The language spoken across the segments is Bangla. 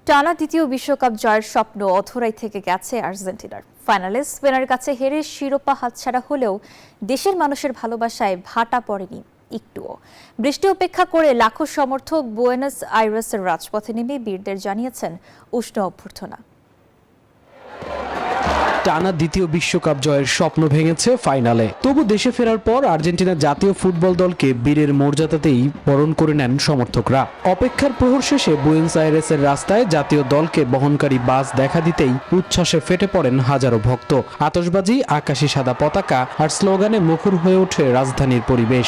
টানা দ্বিতীয় বিশ্বকাপ জয়ের স্বপ্ন অধরাই থেকে গেছে আর্জেন্টিনার। ফাইনালে স্পেনের কাছে হেরে শিরোপা হাতছাড়া হলেও দেশের মানুষের ভালোবাসায় ভাটা পড়েনি একটুও। বৃষ্টি উপেক্ষা করে লাখো সমর্থক বুয়েনোস আইরেসের রাজপথে নেমে বীরদের জানিয়েছেন উষ্ণ অভ্যর্থনা। টানা দ্বিতীয় বিশ্বকাপ জয়ের স্বপ্ন ভেঙেছে ফাইনালে। তবু দেশে ফেরার পর আর্জেন্টিনার জাতীয় ফুটবল দলকে বীরের মর্যাদাতেই বরণ করে নেন সমর্থকরা। অপেক্ষার প্রহর শেষে বুয়েনোস আইরেসের রাস্তায় জাতীয় দলকে বহনকারী বাস দেখা দিতেই উচ্ছ্বাসে ফেটে পড়েন হাজারো ভক্ত। আতশবাজি, আকাশি সাদা পতাকা আর স্লোগানে মুখর হয়ে ওঠে রাজধানীর পরিবেশ।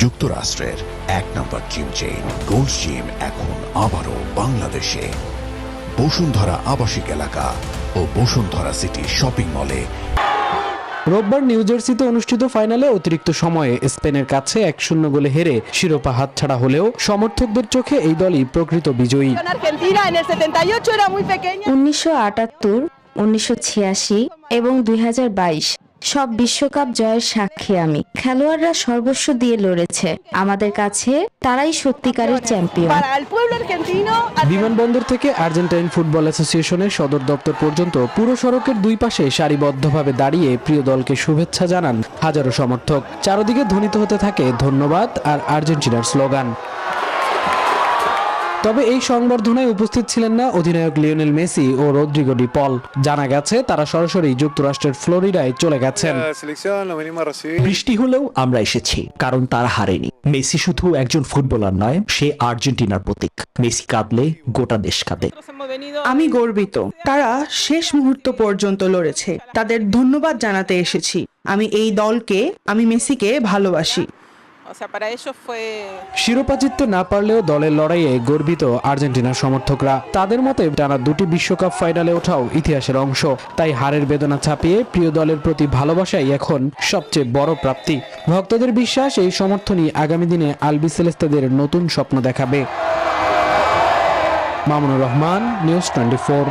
যুক্তরাষ্ট্রের এক নম্বর জিম চেইন গোল্ড জিম এখন আবারও বাংলাদেশে। বসুন্ধরা আবাসিক এলাকা ও বসুন্ধরা সিটি শপিং মলে। রোববার নিউ জার্সিতে অনুষ্ঠিত ফাইনালে অতিরিক্ত সময়ে স্পেনের কাছে 1-0 গোলে হেরে শিরোপা হাতছাড়া হলেও সমর্থকদের চোখে এই দলই প্রকৃত বিজয়ী। 1978, 1986 এবং 2022 সব বিশ্বকাপ জয়ের সাক্ষী আমি। খেলোয়াড়রা সর্বস্ব দিয়ে লড়েছে, আমাদের কাছে তারাই সত্যিকারের চ্যাম্পিয়ন। বিমানবন্দর থেকে আর্জেন্টাইন ফুটবল অ্যাসোসিয়েশনের সদর দপ্তর পর্যন্ত পুরো সড়কের দুই পাশে সারিবদ্ধভাবে দাঁড়িয়ে প্রিয় দলকে শুভেচ্ছা জানান হাজারো সমর্থক। চারদিকে ধ্বনিত হতে থাকে ধন্যবাদ আর আর্জেন্টিনার স্লোগান। তবে এই সংবর্ধনায় উপস্থিত ছিলেন না অধিনায়ক লিওনেল মেসি ও রদ্রিগো ডি পল। জানা গেছে তারা সরাসরি যুক্তরাষ্ট্রের ফ্লোরিডায় চলে গেছেন। বৃষ্টি হলেও আমরা এসেছি, কারণ তারা হারেনি। মেসি শুধু একজন ফুটবলার নয়, সে আর্জেন্টিনার প্রতীক। মেসি কাঁদলে গোটা দেশ কাঁদে। আমি গর্বিত, তারা শেষ মুহূর্ত পর্যন্ত লড়েছে। তাদের ধন্যবাদ জানাতে এসেছি। আমি মেসিকে ভালোবাসি। শিরোপা জিততে না পারলেও দলের লড়াইয়ে গর্বিত আর্জেন্টিনার সমর্থকরা। তাদের মতে টানা দুটি বিশ্বকাপ ফাইনালে ওঠাও ইতিহাসের অংশ। তাই হারের বেদনা ছাপিয়ে প্রিয় দলের প্রতি ভালোবাসাই এখন সবচেয়ে বড় প্রাপ্তি। ভক্তদের বিশ্বাস, এই সমর্থনই আগামী দিনে আলবিসেলেস্তাদের নতুন স্বপ্ন দেখাবে। মামুনুর রহমান, নিউজ 24।